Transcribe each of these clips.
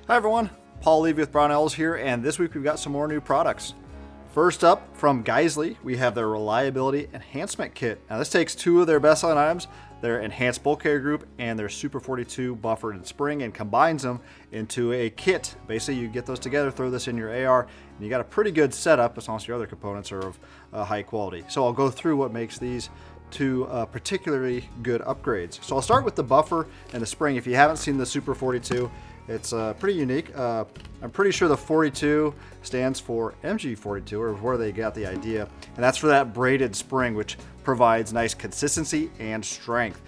Hi everyone, Paul Levy with Brownells here, and this week we've got some more new products. First up, from Geissele, we have their Reliability Enhancement Kit. Now this takes two of their best-selling items, their Enhanced Bolt Carrier Group and their Super 42 Buffered and Spring, and combines them into a kit. Basically, you get those together, throw this in your AR, and you got a pretty good setup as long as your other components are of high quality. So I'll go through what makes these two particularly good upgrades. So I'll start with the buffer and the spring. If you haven't seen the Super 42, it's pretty unique. I'm pretty sure the 42 stands for MG42, or where they got the idea, and that's for that braided spring, which provides nice consistency and strength.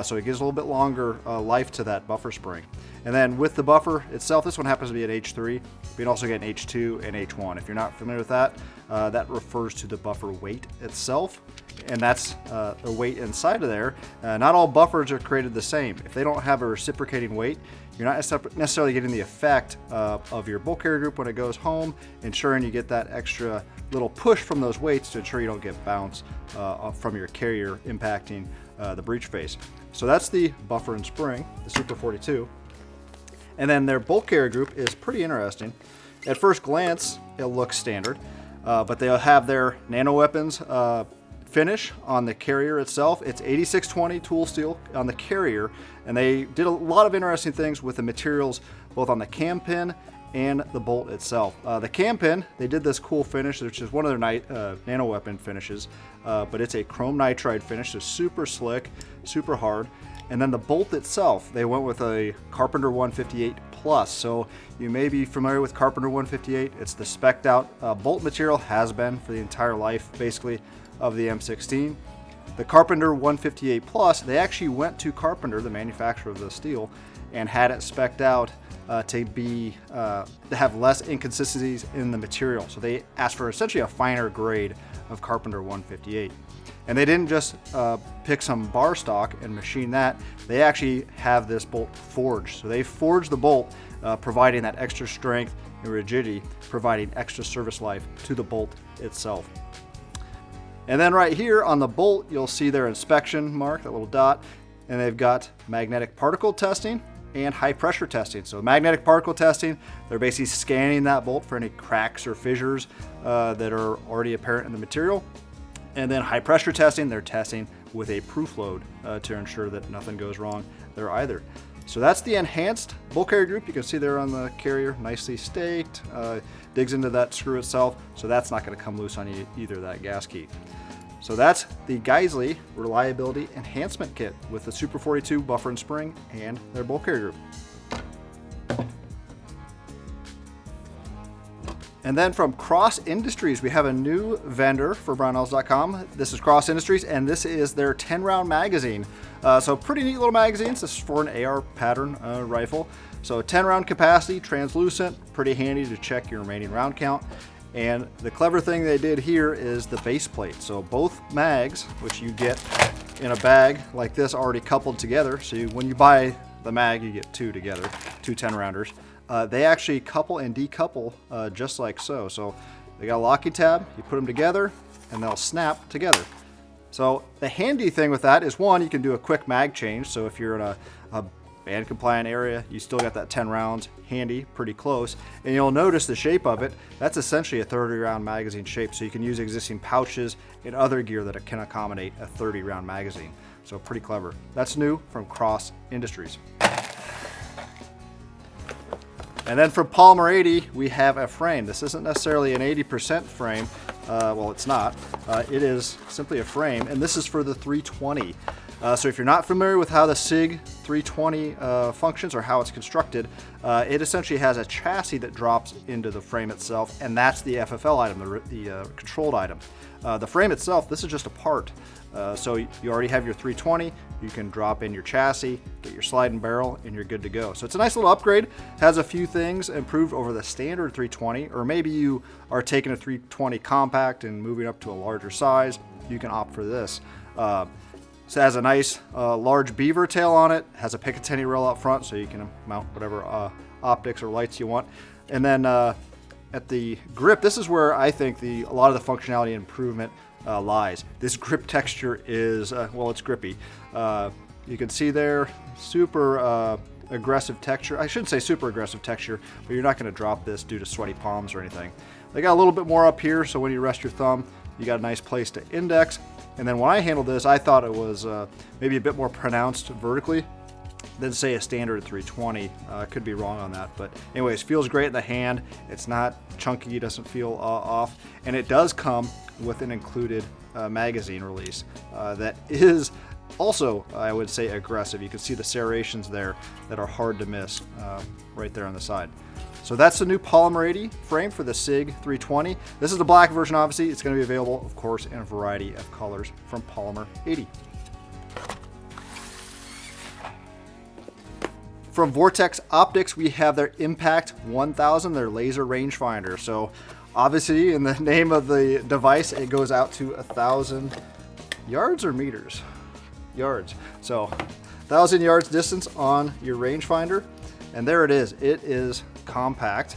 So it gives a little bit longer life to that buffer spring. And then with the buffer itself, this one happens to be an H3. You can also get an H2 and H1. If you're not familiar with that, that refers to the buffer weight itself, and that's the weight inside of there. Not all buffers are created the same. If they don't have a reciprocating weight, you're not necessarily getting the effect of your bolt carrier group when it goes home, ensuring you get that extra little push from those weights to ensure you don't get bounce from your carrier impacting the breech face. So that's the buffer and spring, the Super 42. And then their bolt carrier group is pretty interesting. At first glance, it looks standard, but they'll have their Nanoweapons finish on the carrier itself. It's 8620 tool steel on the carrier, and they did a lot of interesting things with the materials both on the cam pin and the bolt itself. The cam pin, they did this cool finish, which is one of their Nanoweapon finishes, but it's a chrome-nitride finish, so super slick, super hard. And then the bolt itself, they went with a Carpenter 158 Plus. So you may be familiar with Carpenter 158. It's the spec'd out bolt material, has been for the entire life, basically, of the M16. The Carpenter 158 Plus, they actually went to Carpenter, the manufacturer of the steel, and had it spec'd out to have less inconsistencies in the material. So they asked for essentially a finer grade of Carpenter 158. And they didn't just pick some bar stock and machine that. They actually have this bolt forged. So they forged the bolt, providing that extra strength and rigidity, providing extra service life to the bolt itself. And then right here on the bolt, you'll see their inspection mark, that little dot, and they've got magnetic particle testing and high pressure testing. So magnetic particle testing, they're basically scanning that bolt for any cracks or fissures that are already apparent in the material. And then high pressure testing, they're testing with a proof load to ensure that nothing goes wrong there either. So that's the enhanced bolt carrier group. You can see there on the carrier, nicely staked, digs into that screw itself, so that's not going to come loose on you either, that gas key. So that's the Geissele Reliability Enhancement Kit with the Super 42 buffer and spring and their bolt carrier group. And then from Cross Industries, we have a new vendor for Brownells.com. This is Cross Industries, and this is their 10-round magazine. So pretty neat little magazines. This is for an AR pattern rifle. So 10-round capacity, translucent, pretty handy to check your remaining round count. And the clever thing they did here is the base plate. So both mags, which you get in a bag like this already coupled together. So when you buy the mag, you get two together, two 10-rounders. They actually couple and decouple just like so. So they got a locking tab, you put them together, and they'll snap together. So the handy thing with that is, one, you can do a quick mag change. So if you're in a band compliant area, you still got that 10 rounds handy, pretty close. And you'll notice the shape of it, that's essentially a 30-round magazine shape. So you can use existing pouches and other gear that can accommodate a 30-round magazine. So pretty clever. That's new from Cross Industries. And then from Polymer80, we have a frame. This isn't necessarily an 80% frame. Well, it's not. It is simply a frame, and this is for the 320. So if you're not familiar with how the SIG 320 functions or how it's constructed, it essentially has a chassis that drops into the frame itself, and that's the FFL item, the controlled item. The frame itself, this is just a part. So you already have your 320, you can drop in your chassis, get your sliding barrel, and you're good to go. So it's a nice little upgrade. Has a few things improved over the standard 320, or maybe you are taking a 320 compact and moving up to a larger size, you can opt for this. So it has a nice large beaver tail on it, has a Picatinny rail up front so you can mount whatever optics or lights you want. And then at the grip, this is where I think a lot of the functionality improvement lies. This grip texture is, well, it's grippy. You can see there, super aggressive texture. I shouldn't say super aggressive texture, but you're not going to drop this due to sweaty palms or anything. They got a little bit more up here, so when you rest your thumb, you got a nice place to index. And then when I handled this, I thought it was maybe a bit more pronounced vertically than say a standard 320. Could be wrong on that, but anyways, feels great in the hand. It's not chunky, doesn't feel off, and it does come with an included magazine release that is also, I would say, aggressive. You can see the serrations there that are hard to miss right there on the side. So that's the new Polymer80 frame for the SIG 320. This is the black version, obviously. It's going to be available, of course, in a variety of colors from Polymer80. From Vortex Optics, we have their Impact 1000, their Laser Rangefinder. So obviously, in the name of the device, it goes out to 1,000 yards or meters? Yards. So 1,000 yards distance on your rangefinder. And there it is. It is compact.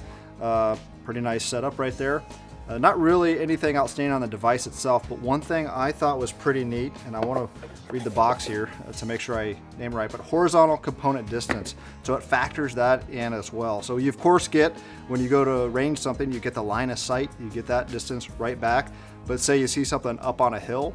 Pretty nice setup right there. Not really anything outstanding on the device itself, but one thing I thought was pretty neat, and I want to read the box here to make sure I name it right, but horizontal component distance. So it factors that in as well. So you of course get, when you go to range something, you get the line of sight, you get that distance right back. But say you see something up on a hill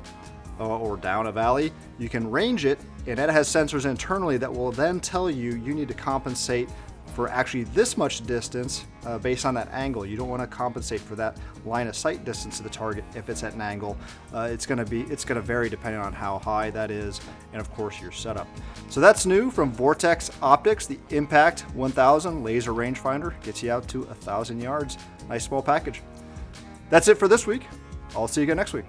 or down a valley, you can range it, and it has sensors internally that will then tell you need to compensate for actually this much distance based on that angle. You don't want to compensate for that line of sight distance to the target if it's at an angle. It's going to vary depending on how high that is, and of course your setup. So that's new from Vortex Optics. The Impact 1000 Laser Rangefinder gets you out to 1,000 yards. Nice small package. That's it for this week. I'll see you again next week.